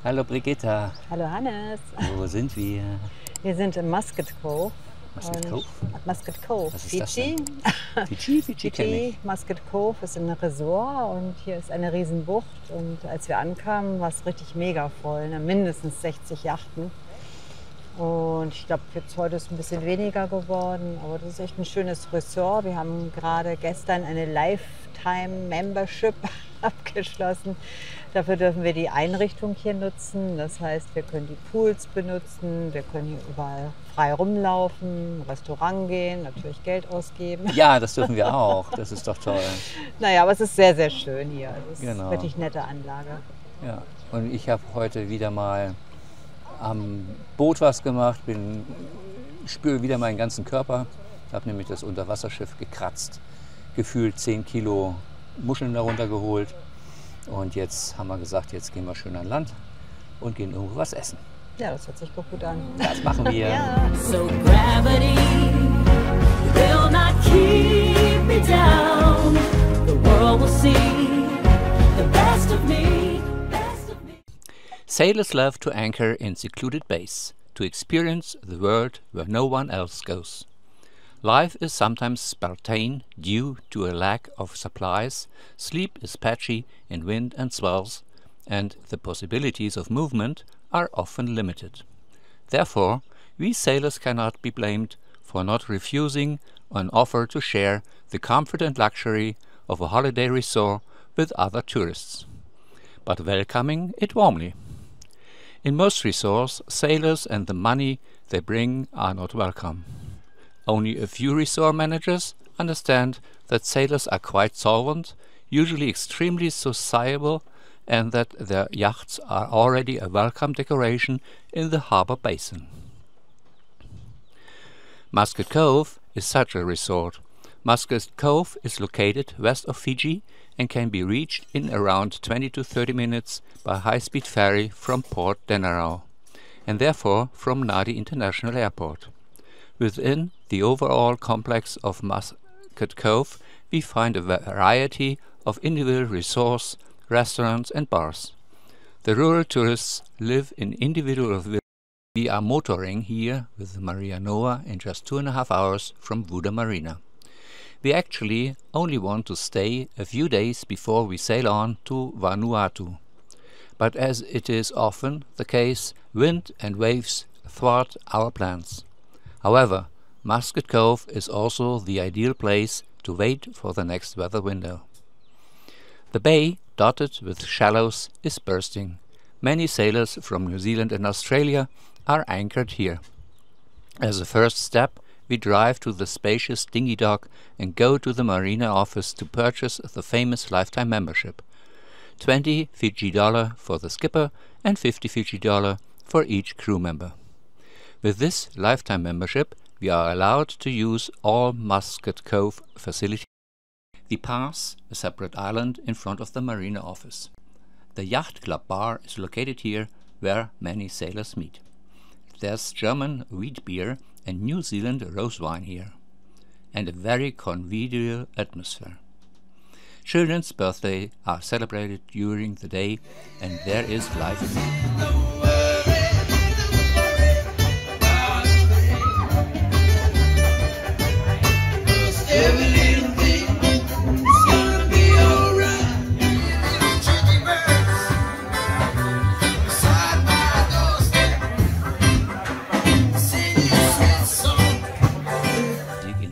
Hallo Brigitta. Hallo Hannes. Wo sind wir? Wir sind im Musket Cove. Musket Cove? Musket Cove. Was ist Fiji. das denn? Fiji kenne ich. Musket Cove ist ein Resort und hier ist eine Riesenbucht. Und als wir ankamen, war es richtig mega voll, ne? Mindestens 60 Yachten. Und ich glaube, jetzt heute ist es ein bisschen weniger geworden, aber das ist echt ein schönes Resort. Wir haben gerade gestern eine Lifetime-Membership abgeschlossen. Dafür dürfen wir die Einrichtung hier nutzen. Das heißt, wir können die Pools benutzen, wir können hier überall frei rumlaufen, Restaurant gehen, natürlich Geld ausgeben. Ja, das dürfen wir auch. Das ist doch toll. Naja, aber es ist sehr, sehr schön hier. Es ist Genau. wirklich nette Anlage. Ja. Und ich habe heute wieder mal am Boot was gemacht, spüre wieder meinen ganzen Körper. Ich habe nämlich das Unterwasserschiff gekratzt, gefühlt 10 Kilo Muscheln darunter geholt. Und jetzt haben wir gesagt, jetzt gehen wir schön an Land und gehen irgendwo was essen. Ja, das hört sich doch gut an. Das machen wir. Ja. So gravity will not keep me down. The world will see the best of me, best of me. Sailors love to anchor in secluded bays, to experience the world where no one else goes. Life is sometimes spartan due to a lack of supplies, sleep is patchy in wind and swells, and the possibilities of movement are often limited. Therefore, we sailors cannot be blamed for not refusing an offer to share the comfort and luxury of a holiday resort with other tourists, but welcoming it warmly. In most resorts, sailors and the money they bring are not welcome. Only a few resort managers understand that sailors are quite solvent, usually extremely sociable, and that their yachts are already a welcome decoration in the harbor basin. Musket Cove is such a resort. Musket Cove is located west of Fiji and can be reached in around 20 to 30 minutes by high-speed ferry from Port Denarau, and therefore from Nadi International Airport. Within the overall complex of Musket Cove, we find a variety of individual resorts, restaurants and bars. The rural tourists live in individual villas. We are motoring here with the MariaNoa in just 2.5 hours from Vuda Marina. We actually only want to stay a few days before we sail on to Vanuatu. But as it is often the case, wind and waves thwart our plans. However, Musket Cove is also the ideal place to wait for the next weather window. The bay, dotted with shallows, is bursting. Many sailors from New Zealand and Australia are anchored here. As a first step, we drive to the spacious dinghy dock and go to the Marina Office to purchase the famous lifetime membership. 20 Fiji dollar for the skipper and 50 Fiji dollar for each crew member. With this lifetime membership, we are allowed to use all Musket Cove facilities. We pass a separate island in front of the Marina Office. The Yacht Club bar is located here, where many sailors meet. There's German wheat beer and New Zealand rose wine here, and a very convivial atmosphere. Children's birthdays are celebrated during the day, and there is live music.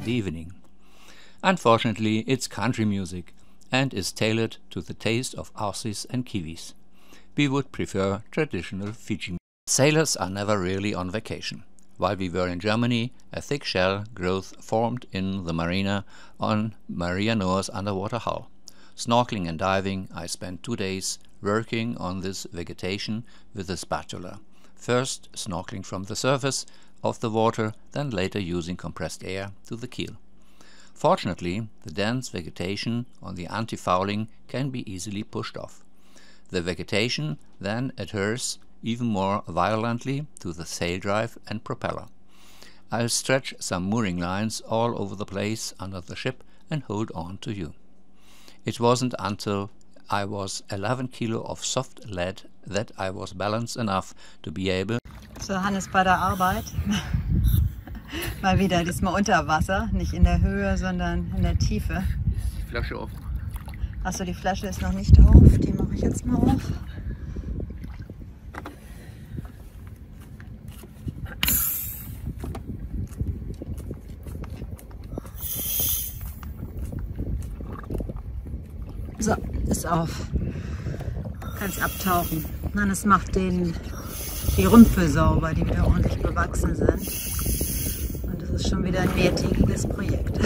Evening. Unfortunately, it's country music and is tailored to the taste of Aussies and Kiwis. We would prefer traditional Fiji music. Sailors are never really on vacation. While we were in Germany, a thick shell growth formed in the marina on MariaNoa's underwater hull. Snorkeling and diving, I spent 2 days working on this vegetation with a spatula. First snorkeling from the surface of the water, then later using compressed air to the keel. Fortunately, the dense vegetation on the anti-fouling can be easily pushed off. The vegetation then adheres even more violently to the sail drive and propeller. I'll stretch some mooring lines all over the place under the ship and hold on to you. It wasn't until I was 11 kilo of soft lead that I was balanced enough to be able. So, Hannes bei der Arbeit. Mal wieder, diesmal unter Wasser, nicht in der Höhe, sondern in der Tiefe. Die Flasche auf. Achso, die Flasche ist noch nicht auf, die mache ich jetzt mal auf. So, ist auf. Kannst abtauchen. Dann es macht die Rümpfe sauber, die wieder ordentlich bewachsen sind. Und das ist schon wieder ein mehrtägiges Projekt.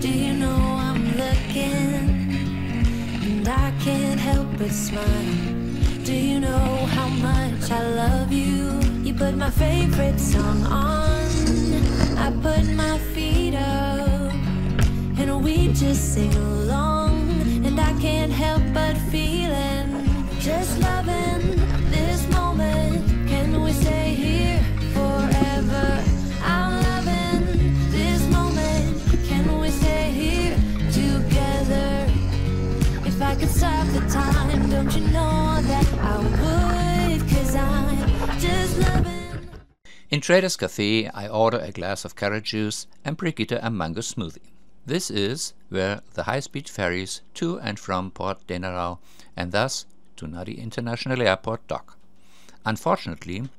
Do you know I'm looking and I can't help but smile? Do you know how much I love you? You put my favorite song on, I put my feet up and we just sing along, and I can't help but feeling, just loving this moment. Can we stay here forever? I'm loving this moment. Can we stay here together? If I could stop the time, don't you know that I would? 'Cause I'm just loving. In Trader's Cafe I order a glass of carrot juice and Brigitte a mango smoothie. This is where the high-speed ferries to and from Port Denarau and thus to Nadi International Airport dock. Unfortunately,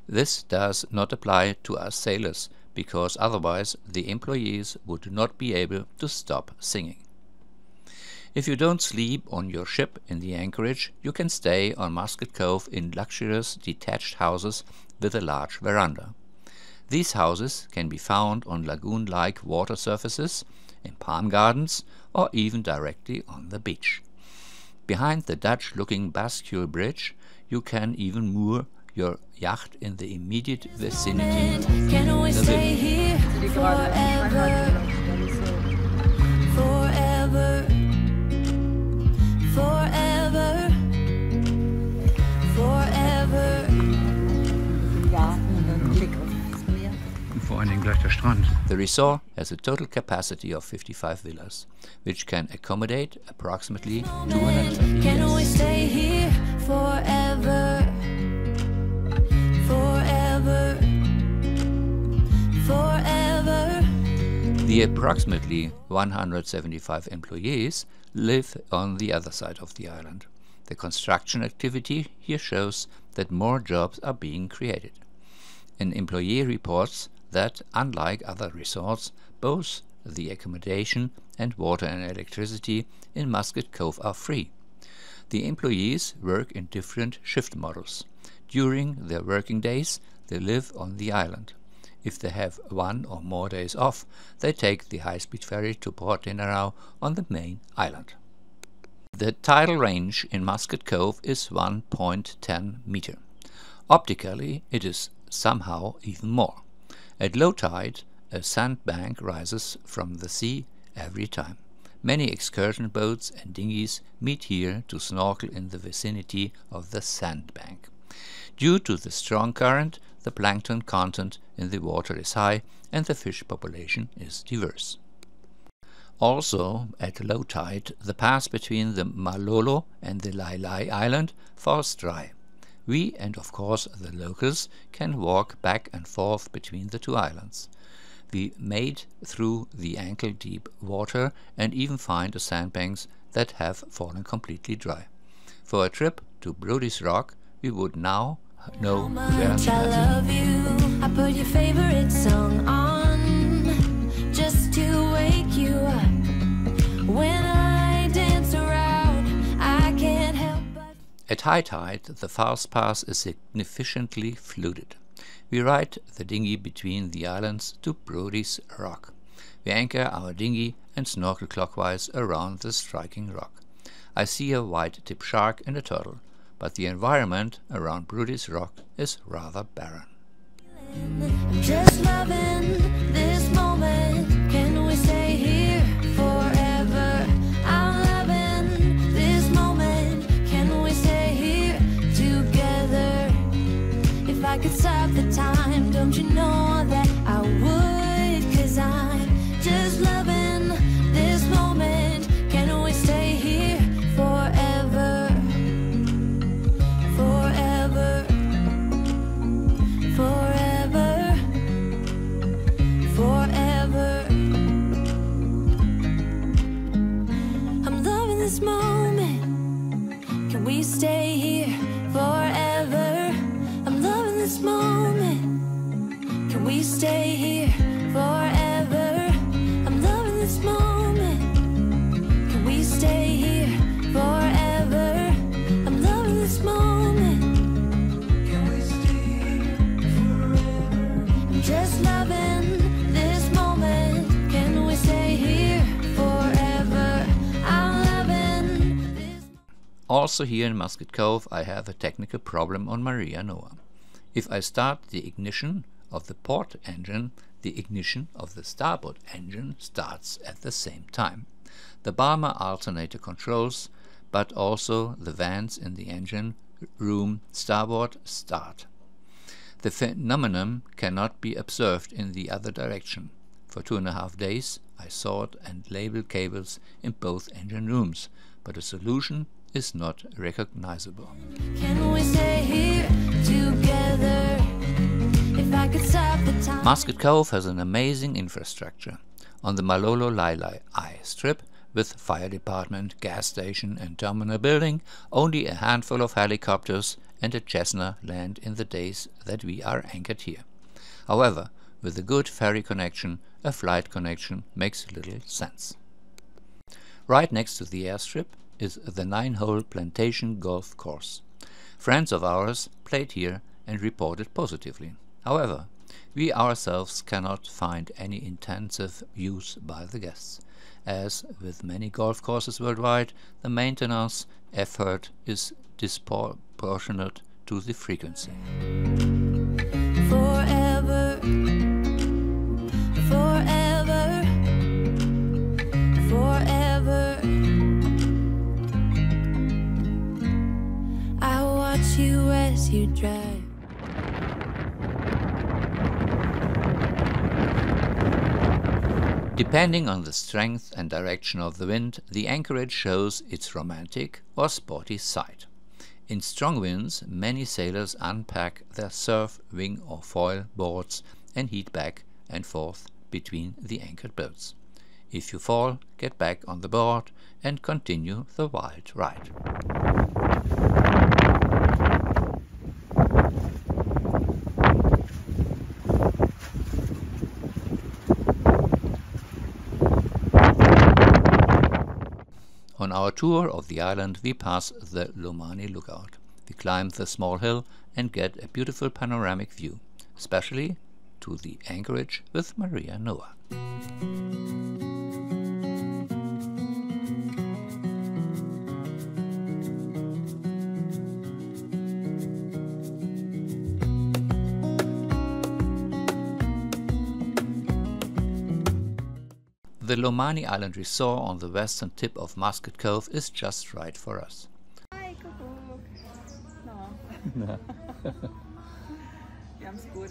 this does not apply to us sailors, because otherwise the employees would not be able to stop singing. If you don't sleep on your ship in the Anchorage, you can stay on Musket Cove in luxurious detached houses with a large veranda. These houses can be found on lagoon-like water surfaces, in palm gardens, or even directly on the beach. Behind the Dutch-looking bascule bridge, you can even moor your yacht in the immediate vicinity. Can we stay here forever? Forever. Forever. Forever. Ja, und dann Blick aufs Meer. Vor allen Dingen gleich der Strand. The resort has a total capacity of 55 villas, which can accommodate approximately 200. Can we stay here forever? Forever. Forever. The approximately 175 employees live on the other side of the island. The construction activity here shows that more jobs are being created. An employee reports that, unlike other resorts, both the accommodation and water and electricity in Musket Cove are free. The employees work in different shift models. During their working days, they live on the island. If they have one or more days off, they take the high-speed ferry to Port Denarau on the main island. The tidal range in Musket Cove is 1.10 meter. Optically, it is somehow even more. At low tide, a sandbank rises from the sea every time. Many excursion boats and dinghies meet here to snorkel in the vicinity of the sandbank. Due to the strong current, the plankton content in the water is high and the fish population is diverse. Also, at low tide, the pass between the Malolo and the Lailai Island falls dry. We, and of course the locals, can walk back and forth between the two islands. We made through the ankle-deep water and even find the sandbanks that have fallen completely dry. For a trip to Brodies Rock, we would now know where to I love you. I put your favorite song on just to wake you up. When I dance around, I can't help but. At high tide, the fast pass is significantly flooded. We ride the dinghy between the islands to Brodies Rock. We anchor our dinghy and snorkel clockwise around the striking rock. I see a white-tip shark and a turtle, but the environment around Brodies Rock is rather barren. I'm just loving this moment. Can we stay here forever? I'm loving this moment. Can we stay here together? If I could stop the time, don't you know that I would? 'Cause I'm just loving this moment. Can we stay here forever? Forever. Forever. Forever. I'm loving this moment. Can we stay here forever? I'm loving this moment. Can we stay here forever? I'm loving this moment. Can we stay here forever? I'm loving this moment. Can we stay here forever? I'm just loving this moment. Can we stay here forever? I'm loving this. Also here in Musket Cove I have a technical problem on MariaNoa. If I start the ignition of the port engine, the ignition of the starboard engine starts at the same time. The Balmar alternator controls, but also the vents in the engine room starboard start. The phenomenon cannot be observed in the other direction. For 2.5 days I sought and labeled cables in both engine rooms, but a solution is not recognizable. Can we stay here together? If I could stop the time. Musket Cove has an amazing infrastructure. On the Malolo Airstrip, with fire department, gas station and terminal building, only a handful of helicopters and a Cessna land in the days that we are anchored here. However, with a good ferry connection, a flight connection makes little sense. Right next to the airstrip is the 9-hole Plantation golf course. Friends of ours played here and reported positively. However, we ourselves cannot find any intensive use by the guests. As with many golf courses worldwide, the maintenance effort is disproportionate to the frequency. Forever. Forever. Forever. I watch you as you drive. Depending on the strength and direction of the wind, the Anchorage shows its romantic or sporty side. In strong winds, many sailors unpack their surf, wing or foil boards and head back and forth between the anchored boats. If you fall, get back on the board and continue the wild ride. On our tour of the island we pass the Lomani Lookout. We climb the small hill and get a beautiful panoramic view, especially to the Anchorage with MariaNoa. The Lomani Island Resort on the western tip of Musket Cove is just right for us. Hi, Kuckuck. No. Wir haben's gut.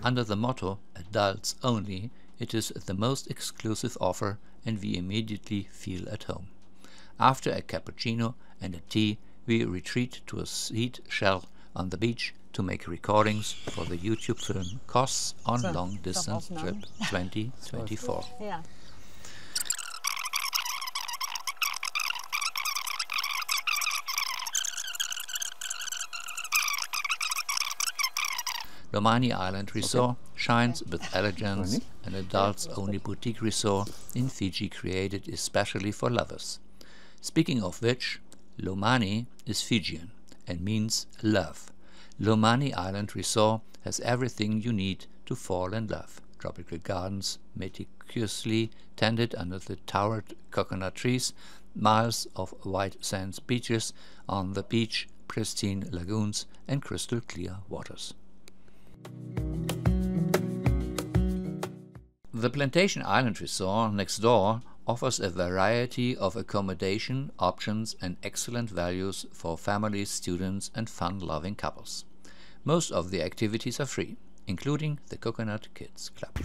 Under the motto "Adults Only", it is the most exclusive offer and we immediately feel at home. After a cappuccino and a tea, we retreat to a seat shell on the beach to make recordings for the YouTube film Costs on Long Distance Trip 2024. Ja. Lomani Island Resort shines with elegance, an adults-only boutique resort in Fiji created especially for lovers. Speaking of which, Lomani is Fijian and means love. Lomani Island Resort has everything you need to fall in love. Tropical gardens, conspicuously tended under the towered coconut trees, miles of white sand beaches on the beach, pristine lagoons and crystal clear waters. The Plantation Island Resort next door offers a variety of accommodation options and excellent values for families, students and fun-loving couples. Most of the activities are free, including the Coconut Kids Club.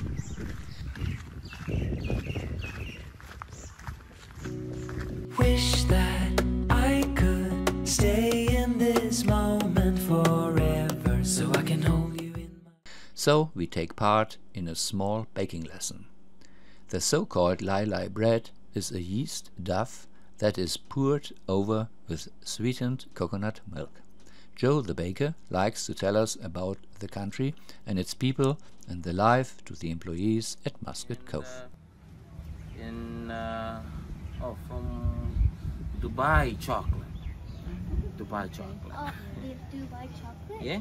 Wish that I could stay in this moment forever, so I can hold you in my... So we take part in a small baking lesson. The so-called lai bread is a yeast dough that is poured over with sweetened coconut milk. Joe the baker likes to tell us about the country and its people and the life to the employees at Musket Cove. From Dubai chocolate. Dubai chocolate. Oh, the Dubai chocolate? Yeah?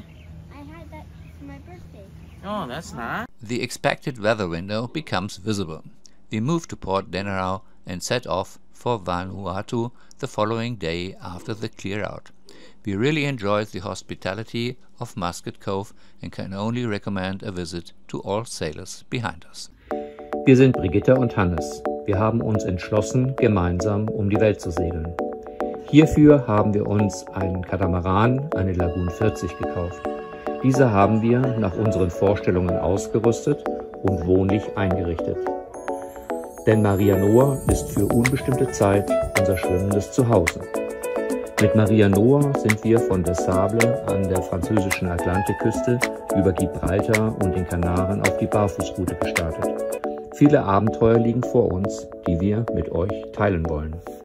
I had that for my birthday. Oh, that's nice. The expected weather window becomes visible. We move to Port Denarau and set off for Vanuatu the following day after the clear out. We really enjoyed the hospitality of Musket Cove and can only recommend a visit to all sailors behind us. Wir sind Brigitte und Hannes. Wir haben uns entschlossen, gemeinsam die Welt zu segeln. Hierfür haben wir uns einen Katamaran, eine Lagoon 40 gekauft. Diese haben wir nach unseren Vorstellungen ausgerüstet und wohnlich eingerichtet. Denn MariaNoa ist für unbestimmte Zeit unser schwimmendes Zuhause. Mit MariaNoa sind wir von Sociable an der französischen Atlantikküste über Gibraltar und den Kanaren auf die Barfußroute gestartet. Viele Abenteuer liegen vor uns, die wir mit euch teilen wollen.